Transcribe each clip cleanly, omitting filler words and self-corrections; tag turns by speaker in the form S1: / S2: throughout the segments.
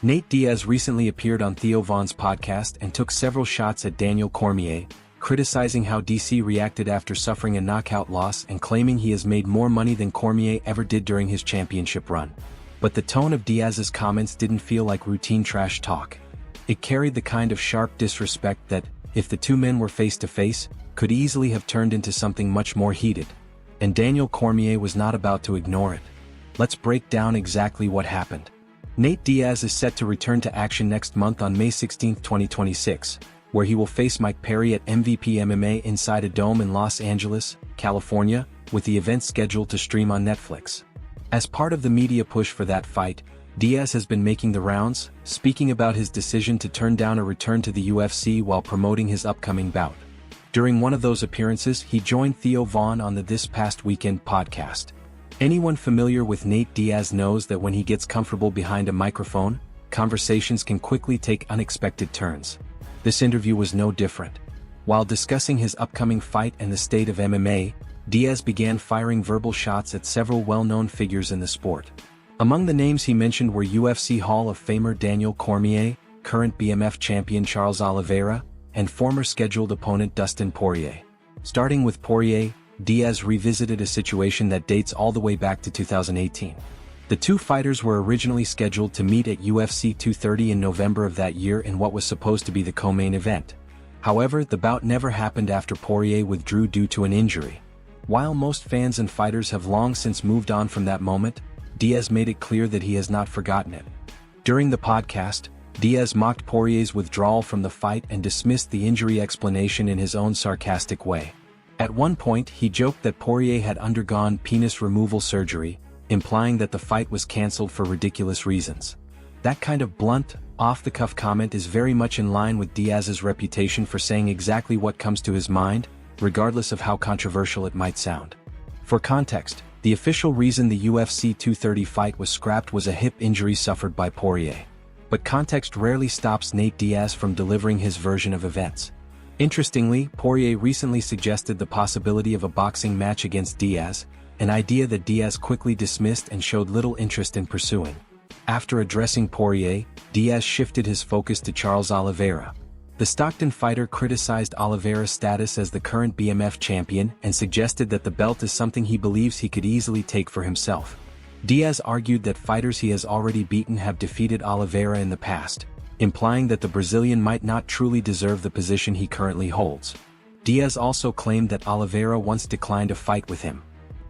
S1: Nate Diaz recently appeared on Theo Von's podcast and took several shots at Daniel Cormier, criticizing how DC reacted after suffering a knockout loss and claiming he has made more money than Cormier ever did during his championship run. But the tone of Diaz's comments didn't feel like routine trash talk. It carried the kind of sharp disrespect that, if the two men were face to face, could easily have turned into something much more heated. And Daniel Cormier was not about to ignore it. Let's break down exactly what happened. Nate Diaz is set to return to action next month on May 16, 2026, where he will face Mike Perry at MVP MMA inside a dome in Los Angeles, California, with the event scheduled to stream on Netflix. As part of the media push for that fight, Diaz has been making the rounds, speaking about his decision to turn down a return to the UFC while promoting his upcoming bout. During one of those appearances, he joined Theo Von on the This Past Weekend podcast. Anyone familiar with Nate Diaz knows that when he gets comfortable behind a microphone, conversations can quickly take unexpected turns. This interview was no different. While discussing his upcoming fight and the state of MMA, Diaz began firing verbal shots at several well-known figures in the sport. Among the names he mentioned were UFC Hall of Famer Daniel Cormier, current BMF champion Charles Oliveira, and former scheduled opponent Dustin Poirier. Starting with Poirier, Diaz revisited a situation that dates all the way back to 2018. The two fighters were originally scheduled to meet at UFC 230 in November of that year in what was supposed to be the co-main event. However, the bout never happened after Poirier withdrew due to an injury. While most fans and fighters have long since moved on from that moment, Diaz made it clear that he has not forgotten it. During the podcast, Diaz mocked Poirier's withdrawal from the fight and dismissed the injury explanation in his own sarcastic way. At one point, he joked that Poirier had undergone penis removal surgery, implying that the fight was cancelled for ridiculous reasons. That kind of blunt, off-the-cuff comment is very much in line with Diaz's reputation for saying exactly what comes to his mind, regardless of how controversial it might sound. For context, the official reason the UFC 230 fight was scrapped was a hip injury suffered by Poirier. But context rarely stops Nate Diaz from delivering his version of events. Interestingly, Poirier recently suggested the possibility of a boxing match against Diaz, an idea that Diaz quickly dismissed and showed little interest in pursuing. After addressing Poirier, Diaz shifted his focus to Charles Oliveira. The Stockton fighter criticized Oliveira's status as the current BMF champion and suggested that the belt is something he believes he could easily take for himself. Diaz argued that fighters he has already beaten have defeated Oliveira in the past, implying that the Brazilian might not truly deserve the position he currently holds. Diaz also claimed that Oliveira once declined a fight with him.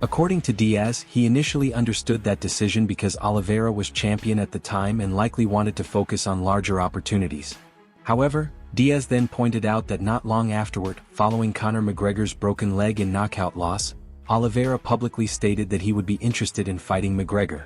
S1: According to Diaz, he initially understood that decision because Oliveira was champion at the time and likely wanted to focus on larger opportunities. However, Diaz then pointed out that not long afterward, following Conor McGregor's broken leg and knockout loss, Oliveira publicly stated that he would be interested in fighting McGregor.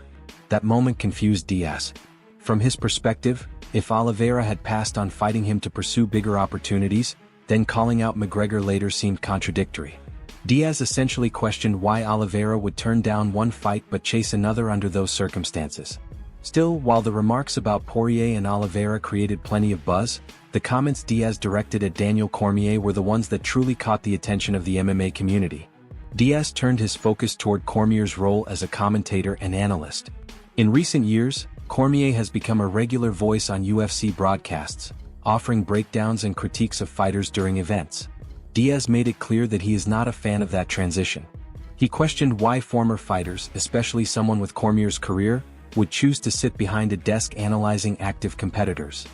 S1: That moment confused Diaz. From his perspective, if Oliveira had passed on fighting him to pursue bigger opportunities, then calling out McGregor later seemed contradictory. Diaz essentially questioned why Oliveira would turn down one fight but chase another under those circumstances. Still, while the remarks about Poirier and Oliveira created plenty of buzz, the comments Diaz directed at Daniel Cormier were the ones that truly caught the attention of the MMA community. Diaz turned his focus toward Cormier's role as a commentator and analyst. In recent years, Cormier has become a regular voice on UFC broadcasts, offering breakdowns and critiques of fighters during events. Diaz made it clear that he is not a fan of that transition. He questioned why former fighters, especially someone with Cormier's career, would choose to sit behind a desk analyzing active competitors.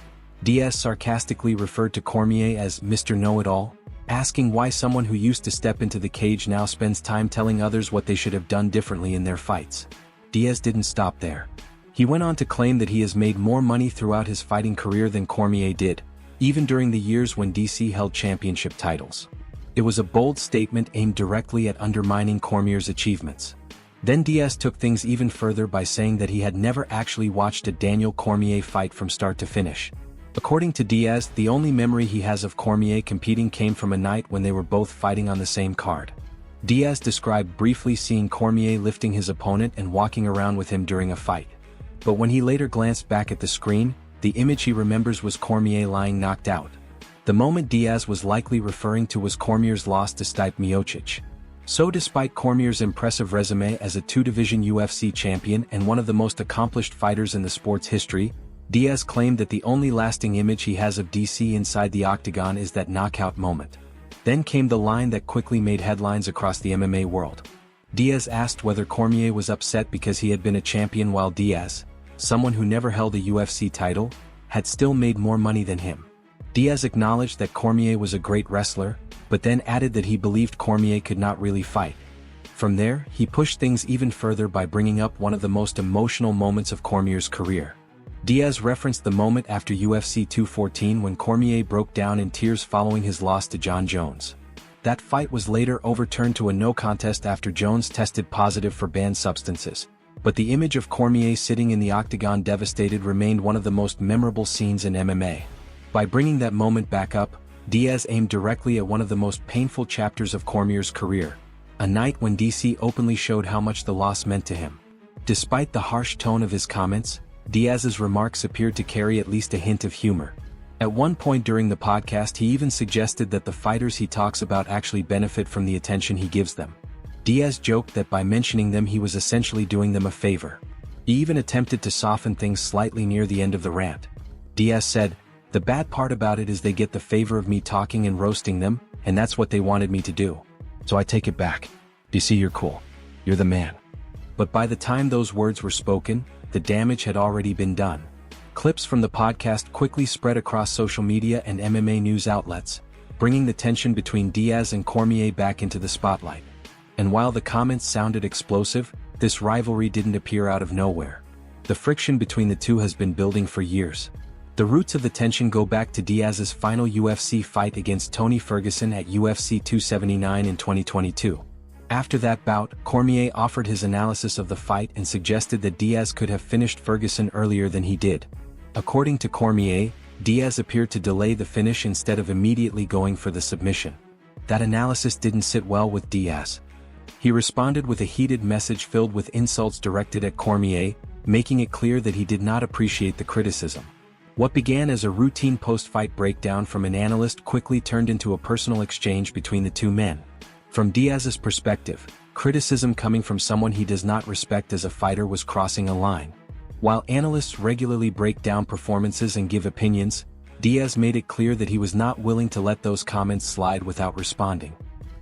S1: Diaz sarcastically referred to Cormier as Mr. Know-It-All, asking why someone who used to step into the cage now spends time telling others what they should have done differently in their fights. Diaz didn't stop there. He went on to claim that he has made more money throughout his fighting career than Cormier did, even during the years when DC held championship titles. It was a bold statement aimed directly at undermining Cormier's achievements. Then Diaz took things even further by saying that he had never actually watched a Daniel Cormier fight from start to finish. According to Diaz, the only memory he has of Cormier competing came from a night when they were both fighting on the same card. Diaz described briefly seeing Cormier lifting his opponent and walking around with him during a fight. But when he later glanced back at the screen, the image he remembers was Cormier lying knocked out. The moment Diaz was likely referring to was Cormier's loss to Stipe Miocic. So despite Cormier's impressive resume as a two-division UFC champion and one of the most accomplished fighters in the sport's history, Diaz claimed that the only lasting image he has of DC inside the octagon is that knockout moment. Then came the line that quickly made headlines across the MMA world. Diaz asked whether Cormier was upset because he had been a champion while Diaz, someone who never held a UFC title, had still made more money than him. Diaz acknowledged that Cormier was a great wrestler, but then added that he believed Cormier could not really fight. From there, he pushed things even further by bringing up one of the most emotional moments of Cormier's career. Diaz referenced the moment after UFC 214 when Cormier broke down in tears following his loss to Jon Jones. That fight was later overturned to a no contest after Jones tested positive for banned substances, but the image of Cormier sitting in the octagon devastated remained one of the most memorable scenes in MMA. By bringing that moment back up, Diaz aimed directly at one of the most painful chapters of Cormier's career, a night when DC openly showed how much the loss meant to him. Despite the harsh tone of his comments, Diaz's remarks appeared to carry at least a hint of humor. At one point during the podcast, he even suggested that the fighters he talks about actually benefit from the attention he gives them. Diaz joked that by mentioning them he was essentially doing them a favor. He even attempted to soften things slightly near the end of the rant. Diaz said, "The bad part about it is they get the favor of me talking and roasting them, and that's what they wanted me to do. So I take it back. DC, you're cool. You're the man." But by the time those words were spoken, the damage had already been done. Clips from the podcast quickly spread across social media and MMA news outlets, bringing the tension between Diaz and Cormier back into the spotlight. And while the comments sounded explosive, this rivalry didn't appear out of nowhere. The friction between the two has been building for years. The roots of the tension go back to Diaz's final UFC fight against Tony Ferguson at UFC 279 in 2022. After that bout, Cormier offered his analysis of the fight and suggested that Diaz could have finished Ferguson earlier than he did. According to Cormier, Diaz appeared to delay the finish instead of immediately going for the submission. That analysis didn't sit well with Diaz. He responded with a heated message filled with insults directed at Cormier, making it clear that he did not appreciate the criticism. What began as a routine post-fight breakdown from an analyst quickly turned into a personal exchange between the two men. From Diaz's perspective, criticism coming from someone he does not respect as a fighter was crossing a line. While analysts regularly break down performances and give opinions, Diaz made it clear that he was not willing to let those comments slide without responding.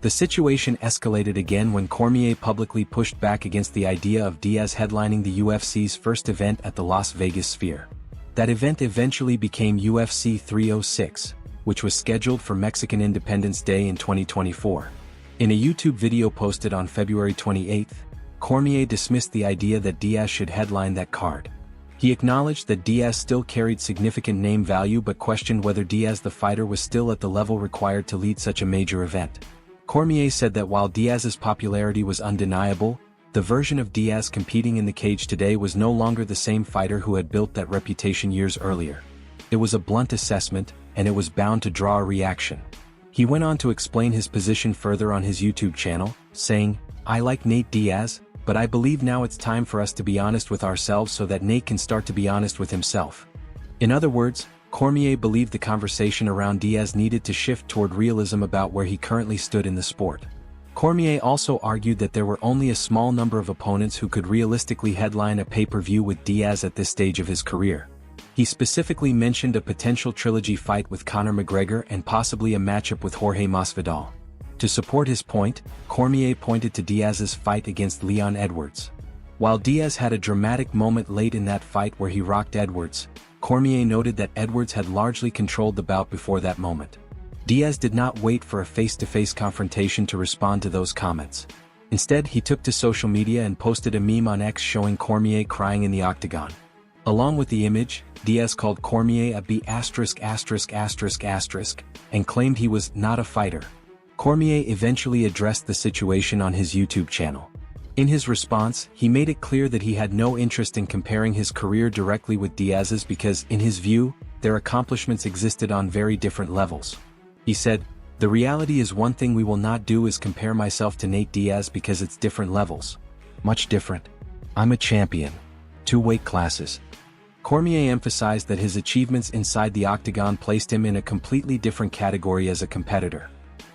S1: The situation escalated again when Cormier publicly pushed back against the idea of Diaz headlining the UFC's first event at the Las Vegas Sphere. That event eventually became UFC 306, which was scheduled for Mexican Independence Day in 2024. In a YouTube video posted on February 28, Cormier dismissed the idea that Diaz should headline that card. He acknowledged that Diaz still carried significant name value but questioned whether Diaz the fighter was still at the level required to lead such a major event. Cormier said that while Diaz's popularity was undeniable, the version of Diaz competing in the cage today was no longer the same fighter who had built that reputation years earlier. It was a blunt assessment, and it was bound to draw a reaction. He went on to explain his position further on his YouTube channel, saying, "I like Nate Diaz, but I believe now it's time for us to be honest with ourselves so that Nate can start to be honest with himself." In other words, Cormier believed the conversation around Diaz needed to shift toward realism about where he currently stood in the sport. Cormier also argued that there were only a small number of opponents who could realistically headline a pay-per-view with Diaz at this stage of his career. He specifically mentioned a potential trilogy fight with Conor McGregor and possibly a matchup with Jorge Masvidal. To support his point, Cormier pointed to Diaz's fight against Leon Edwards. While Diaz had a dramatic moment late in that fight where he rocked Edwards, Cormier noted that Edwards had largely controlled the bout before that moment. Diaz did not wait for a face-to-face confrontation to respond to those comments. Instead, he took to social media and posted a meme on X showing Cormier crying in the octagon. Along with the image, Diaz called Cormier a B******** and claimed he was not a fighter. Cormier eventually addressed the situation on his YouTube channel. In his response, he made it clear that he had no interest in comparing his career directly with Diaz's because, in his view, their accomplishments existed on very different levels. He said, "The reality is one thing we will not do is compare myself to Nate Diaz because it's different levels. Much different. I'm a champion. 2 weight classes." Cormier emphasized that his achievements inside the octagon placed him in a completely different category as a competitor.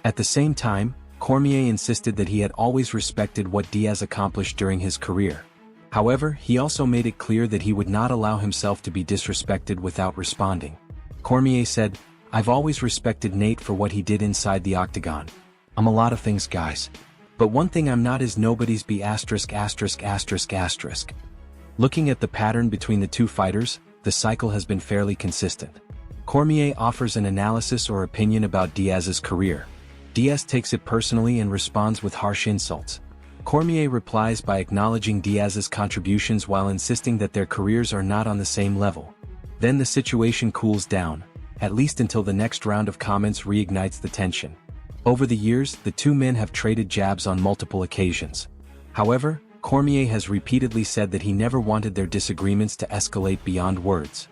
S1: At the same time, Cormier insisted that he had always respected what Diaz accomplished during his career. However, he also made it clear that he would not allow himself to be disrespected without responding. Cormier said, "I've always respected Nate for what he did inside the octagon. I'm a lot of things, guys. But one thing I'm not is nobody's B**********. Looking at the pattern between the two fighters, the cycle has been fairly consistent. Cormier offers an analysis or opinion about Diaz's career. Diaz takes it personally and responds with harsh insults. Cormier replies by acknowledging Diaz's contributions while insisting that their careers are not on the same level. Then the situation cools down, at least until the next round of comments reignites the tension. Over the years, the two men have traded jabs on multiple occasions. However, Cormier has repeatedly said that he never wanted their disagreements to escalate beyond words.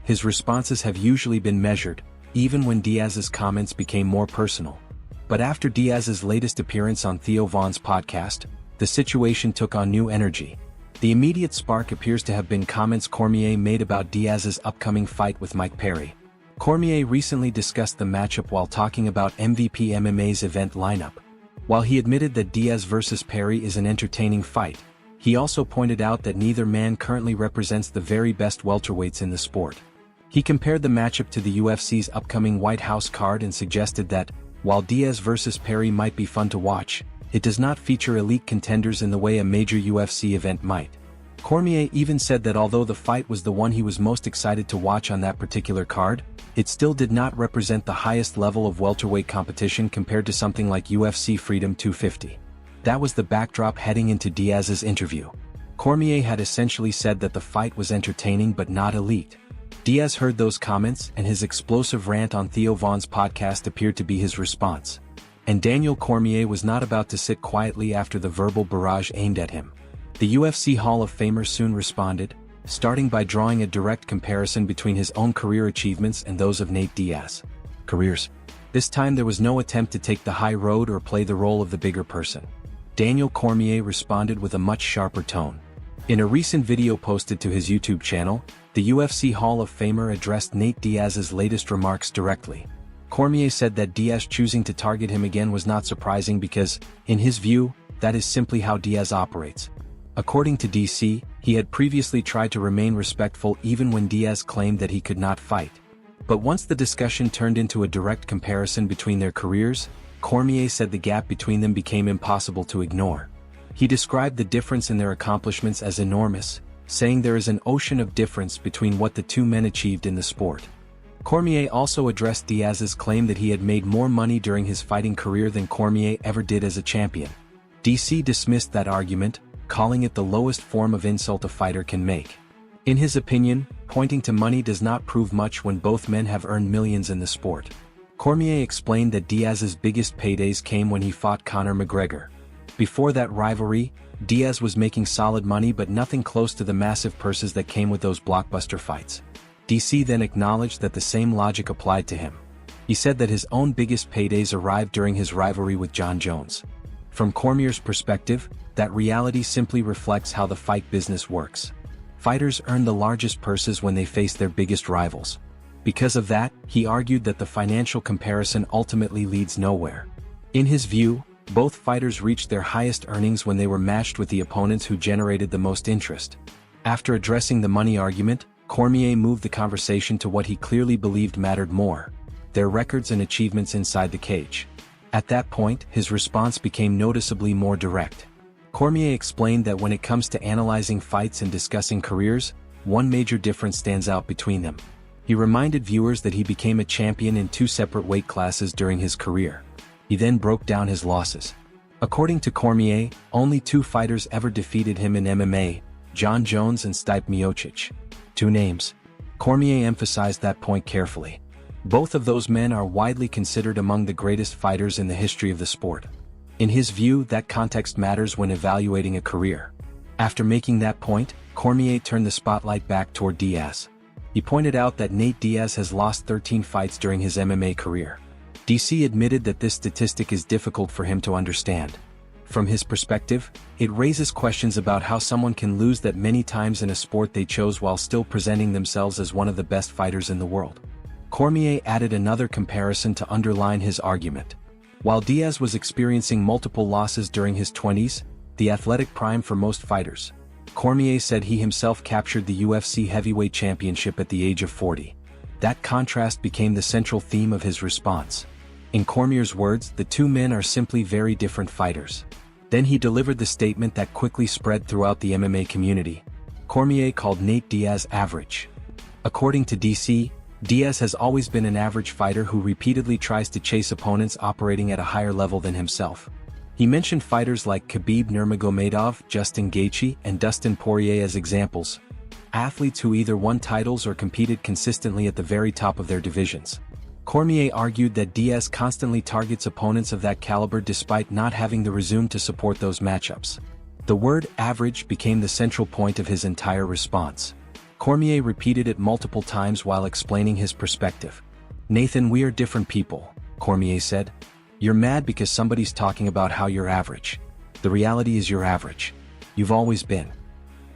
S1: His responses have usually been measured, even when Diaz's comments became more personal. But after Diaz's latest appearance on Theo Von's podcast, the situation took on new energy. The immediate spark appears to have been comments Cormier made about Diaz's upcoming fight with Mike Perry. Cormier recently discussed the matchup while talking about MVP MMA's event lineup. While he admitted that Diaz vs. Perry is an entertaining fight, he also pointed out that neither man currently represents the very best welterweights in the sport. He compared the matchup to the UFC's upcoming White House card and suggested that, while Diaz vs. Perry might be fun to watch, it does not feature elite contenders in the way a major UFC event might. Cormier even said that although the fight was the one he was most excited to watch on that particular card, it still did not represent the highest level of welterweight competition compared to something like UFC Freedom 250. That was the backdrop heading into Diaz's interview. Cormier had essentially said that the fight was entertaining but not elite. Diaz heard those comments, and his explosive rant on Theo Von's podcast appeared to be his response. And Daniel Cormier was not about to sit quietly after the verbal barrage aimed at him. The UFC Hall of Famer soon responded, starting by drawing a direct comparison between his own career achievements and those of Nate Diaz. Careers. This time there was no attempt to take the high road or play the role of the bigger person. Daniel Cormier responded with a much sharper tone. In a recent video posted to his YouTube channel, the UFC Hall of Famer addressed Nate Diaz's latest remarks directly. Cormier said that Diaz choosing to target him again was not surprising because, in his view, that is simply how Diaz operates. According to DC, he had previously tried to remain respectful even when Diaz claimed that he could not fight. But once the discussion turned into a direct comparison between their careers, Cormier said the gap between them became impossible to ignore. He described the difference in their accomplishments as enormous, saying there is an ocean of difference between what the two men achieved in the sport. Cormier also addressed Diaz's claim that he had made more money during his fighting career than Cormier ever did as a champion. DC dismissed that argument, calling it the lowest form of insult a fighter can make. In his opinion, pointing to money does not prove much when both men have earned millions in the sport. Cormier explained that Diaz's biggest paydays came when he fought Conor McGregor. Before that rivalry, Diaz was making solid money but nothing close to the massive purses that came with those blockbuster fights. DC then acknowledged that the same logic applied to him. He said that his own biggest paydays arrived during his rivalry with Jon Jones. From Cormier's perspective, that reality simply reflects how the fight business works. Fighters earn the largest purses when they face their biggest rivals. Because of that, he argued that the financial comparison ultimately leads nowhere. In his view, both fighters reached their highest earnings when they were matched with the opponents who generated the most interest. After addressing the money argument, Cormier moved the conversation to what he clearly believed mattered more: their records and achievements inside the cage. At that point, his response became noticeably more direct. Cormier explained that when it comes to analyzing fights and discussing careers, one major difference stands out between them. He reminded viewers that he became a champion in 2 separate weight classes during his career. He then broke down his losses. According to Cormier, only 2 fighters ever defeated him in MMA, Jon Jones and Stipe Miocic. 2 names. Cormier emphasized that point carefully. Both of those men are widely considered among the greatest fighters in the history of the sport. In his view, that context matters when evaluating a career. After making that point, Cormier turned the spotlight back toward Diaz. He pointed out that Nate Diaz has lost 13 fights during his MMA career. DC admitted that this statistic is difficult for him to understand. From his perspective, it raises questions about how someone can lose that many times in a sport they chose while still presenting themselves as one of the best fighters in the world. Cormier added another comparison to underline his argument. While Diaz was experiencing multiple losses during his 20s, the athletic prime for most fighters, Cormier said he himself captured the UFC heavyweight championship at the age of 40. That contrast became the central theme of his response. In Cormier's words, the two men are simply very different fighters. Then he delivered the statement that quickly spread throughout the MMA community. Cormier called Nate Diaz average. According to DC, Diaz has always been an average fighter who repeatedly tries to chase opponents operating at a higher level than himself. He mentioned fighters like Khabib Nurmagomedov, Justin Gaethje, and Dustin Poirier as examples. Athletes who either won titles or competed consistently at the very top of their divisions. Cormier argued that Diaz constantly targets opponents of that caliber despite not having the resume to support those matchups. The word average became the central point of his entire response. Cormier repeated it multiple times while explaining his perspective. "Nathan, we are different people," Cormier said. "You're mad because somebody's talking about how you're average. The reality is you're average. You've always been."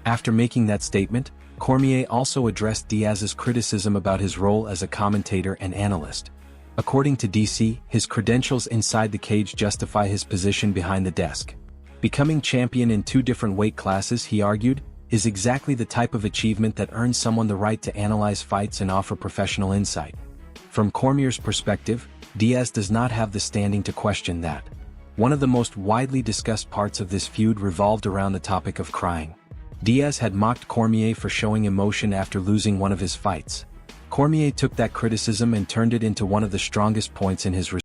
S1: After making that statement, Cormier also addressed Diaz's criticism about his role as a commentator and analyst. According to DC, his credentials inside the cage justify his position behind the desk. Becoming champion in two different weight classes, he argued, is exactly the type of achievement that earns someone the right to analyze fights and offer professional insight. From Cormier's perspective, Diaz does not have the standing to question that. One of the most widely discussed parts of this feud revolved around the topic of crying. Diaz had mocked Cormier for showing emotion after losing one of his fights. Cormier took that criticism and turned it into one of the strongest points in his